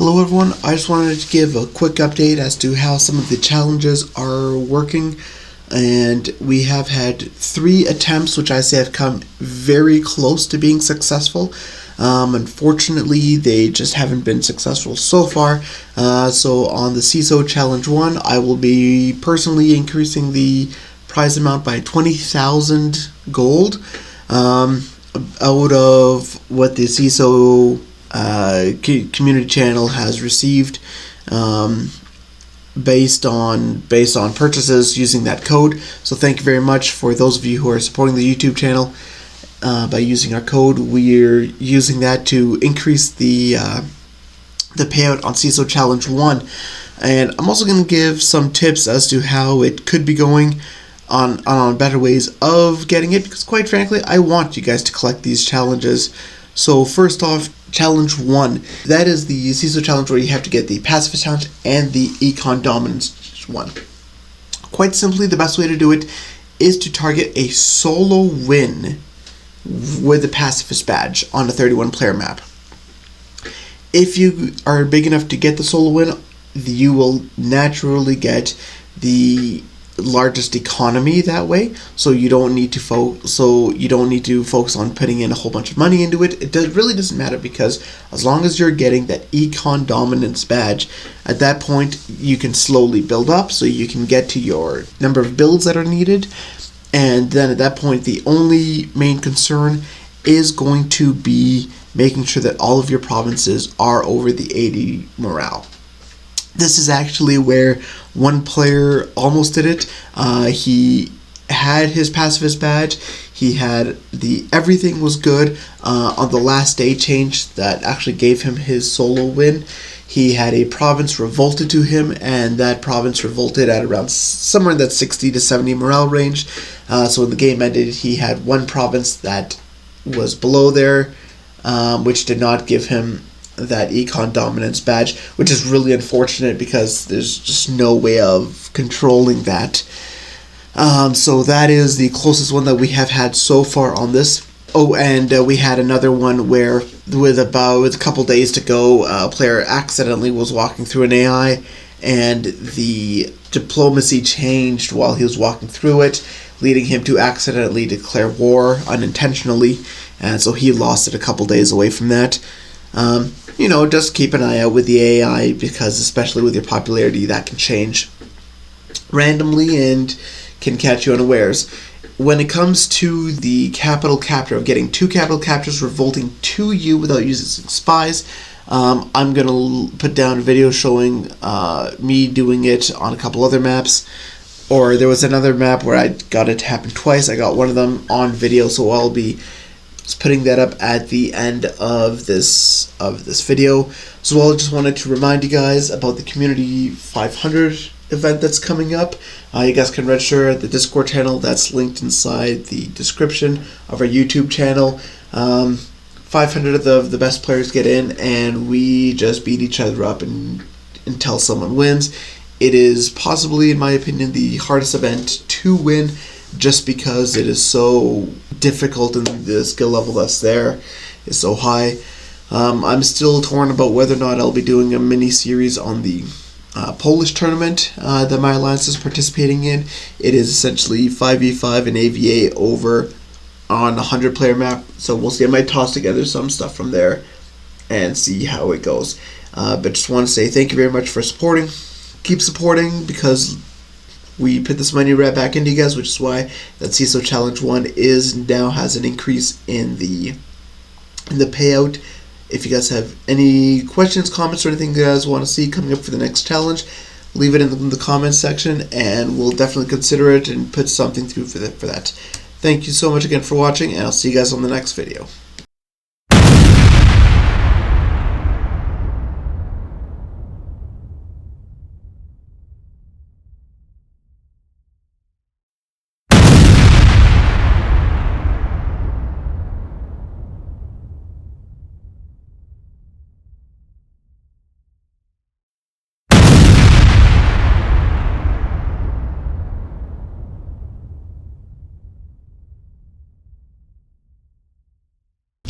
Hello everyone, I just wanted to give a quick update as to how some of the challenges are working, and we have had 3 attempts which I say have come very close to being successful. Unfortunately, they just haven't been successful so far. So on the Ceso Challenge 1, I will be personally increasing the prize amount by 20,000 gold out of what the Ceso community channel has received based on purchases using that code. So thank you very much for those of you who are supporting the YouTube channel by using our code. We're using that to increase the payout on Ceso Challenge 1, and I'm also going to give some tips as to how it could be going on better ways of getting it, because quite frankly I want you guys to collect these challenges. So first off, Challenge 1, that is the Ceso challenge where you have to get the Pacifist challenge and the Econ Dominance one. Quite simply, the best way to do it is to target a solo win with the Pacifist badge on a 31 player map. If you are big enough to get the solo win, you will naturally get the largest economy that way, so you don't need to focus on putting in a whole bunch of money into it. It really doesn't matter, because as long as you're getting that Econ Dominance badge, at that point you can slowly build up so you can get to your number of builds that are needed, and then at that point the only main concern is going to be making sure that all of your provinces are over the 80 morale. This is actually where one player almost did it. He had his pacifist badge. He had everything was good on the last day change that actually gave him his solo win. He had a province revolted to him, and that province revolted at around somewhere in that 60 to 70 morale range. So when the game ended, he had one province that was below there, which did not give him that Econ Dominance badge, which is really unfortunate because there's just no way of controlling that. So that is the closest one that we have had so far on this. Oh, and we had another one where with a couple days to go, a player accidentally was walking through an AI, and the diplomacy changed while he was walking through it, leading him to accidentally declare war unintentionally, and so he lost it a couple days away from that. Just keep an eye out with the AI, because especially with your popularity, that can change randomly and can catch you unawares. When it comes to the capital capture, of getting 2 capital captures revolting to you without using spies, I'm going to put down a video showing me doing it on a couple other maps. Or there was another map where I got it to happen twice. I got one of them on video, so I'll be putting that up at the end of this video. So I just wanted to remind you guys about the Community 500 event that's coming up. You guys can register at the Discord channel that's linked inside the description of our YouTube channel. 500 of the best players get in, and we just beat each other up until someone wins. It is possibly, in my opinion, the hardest event to win, just because it is so difficult and the skill level that's there is so high. I'm still torn about whether or not I'll be doing a mini-series on the Polish tournament that my alliance is participating in. It is essentially 5v5 and AVA over on a 100-player map, so we'll see. I might toss together some stuff from there and see how it goes. But just want to say thank you very much for supporting. Keep supporting, because we put this money right back into you guys, which is why that Ceso Challenge 1 now has an increase in the payout. If you guys have any questions, comments, or anything you guys want to see coming up for the next challenge, leave it in the comments section, and we'll definitely consider it and put something through for that. Thank you so much again for watching, and I'll see you guys on the next video.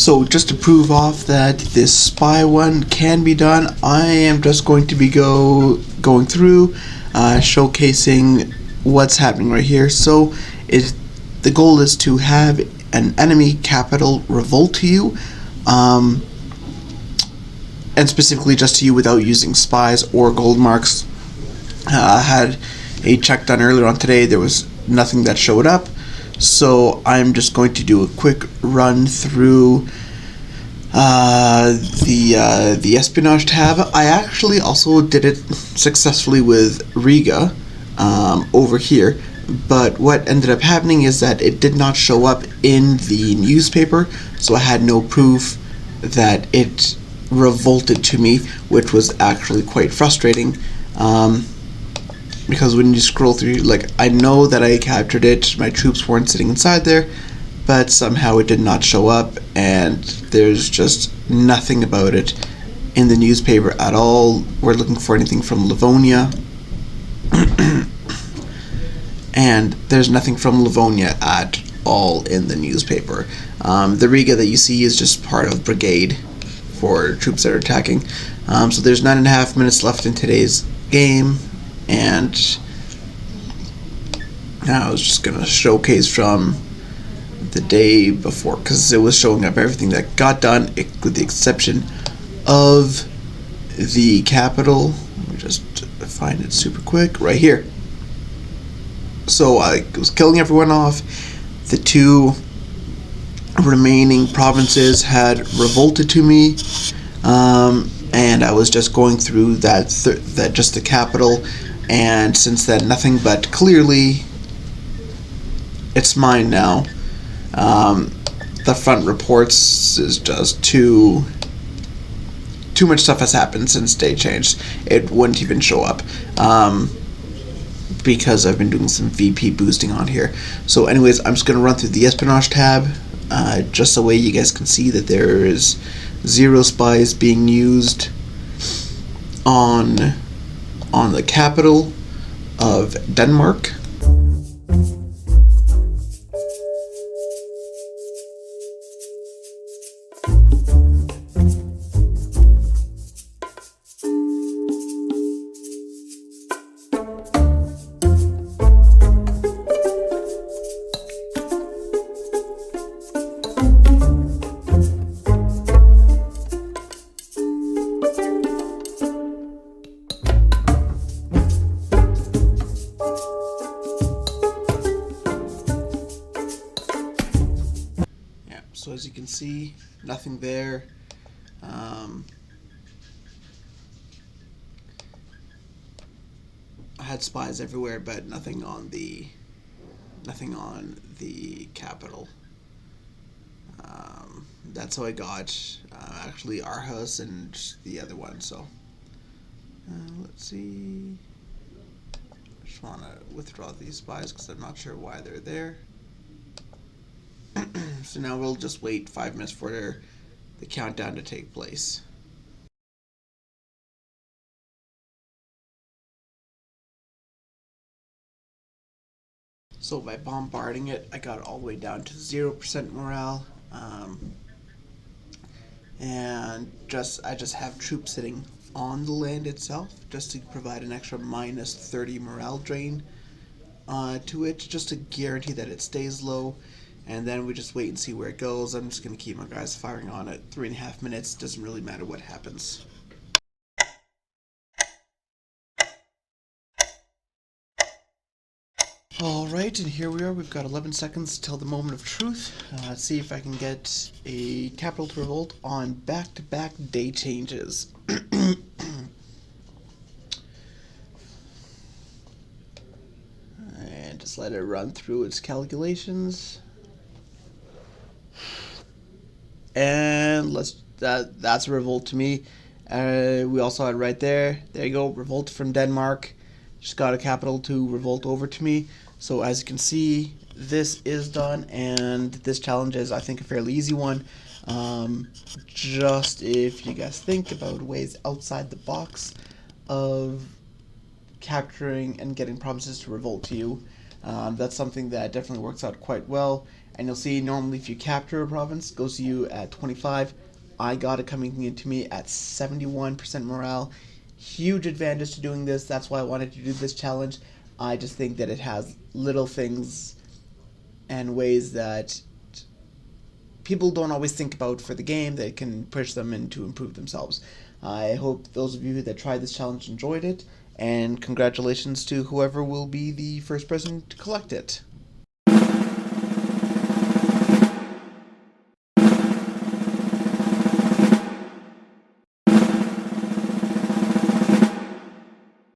So just to prove off that this spy one can be done, I am just going to be going through, showcasing what's happening right here. So the goal is to have an enemy capital revolt to you, and specifically just to you without using spies or gold marks. I had a check done earlier on today. There was nothing that showed up. So I'm just going to do a quick run through the espionage tab. I actually also did it successfully with Riga over here, but what ended up happening is that it did not show up in the newspaper, so I had no proof that it revolted to me, which was actually quite frustrating. Because when you scroll through, like, I know that I captured it, my troops weren't sitting inside there, but somehow it did not show up, and there's just nothing about it in the newspaper at all. We're looking for anything from Livonia, and there's nothing from Livonia at all in the newspaper. The Riga that you see is just part of brigade for troops that are attacking. So there's 9.5 minutes left in today's game. And now I was just going to showcase from the day before, because it was showing up everything that got done, with the exception of the capital. Let me just find it super quick. Right here. So I was killing everyone off. The two remaining provinces had revolted to me. And I was just going through that just the capital. And since then, nothing but clearly it's mine now. The front reports is just too much stuff has happened since day changed. It wouldn't even show up because I've been doing some VP boosting on here. So anyways, I'm just going to run through the espionage tab just so way you guys can see that there is 0 spies being used on the capital of Denmark. So as you can see, nothing there. I had spies everywhere, but nothing on the capital. That's how I got actually Arhus and the other one. So let's see. I just want to withdraw these spies because I'm not sure why they're there. So now we'll just wait 5 minutes for the countdown to take place. So by bombarding it, I got all the way down to 0% morale, and I just have troops sitting on the land itself just to provide an extra minus 30 morale drain to it, just to guarantee that it stays low. And then we just wait and see where it goes. I'm just going to keep my guys firing on it. 3.5 minutes, doesn't really matter what happens. Alright, and here we are. We've got 11 seconds till the moment of truth. Let's see if I can get a capital to revolt on back-to-back day changes. And just let it run through its calculations. And that's a revolt to me. We also had right there you go, revolt from Denmark. Just got a capital to revolt over to me. So as you can see, this is done, and this challenge is, I think, a fairly easy one. Just if you guys think about ways outside the box of capturing and getting provinces to revolt to you, That's something that definitely works out quite well. And you'll see normally if you capture a province, it goes to you at 25. I got it coming into me at 71% morale. Huge advantage to doing this. That's why I wanted to do this challenge. I just think that it has little things and ways that people don't always think about for the game that can push them and to improve themselves. I hope those of you that tried this challenge enjoyed it, and congratulations to whoever will be the first person to collect it.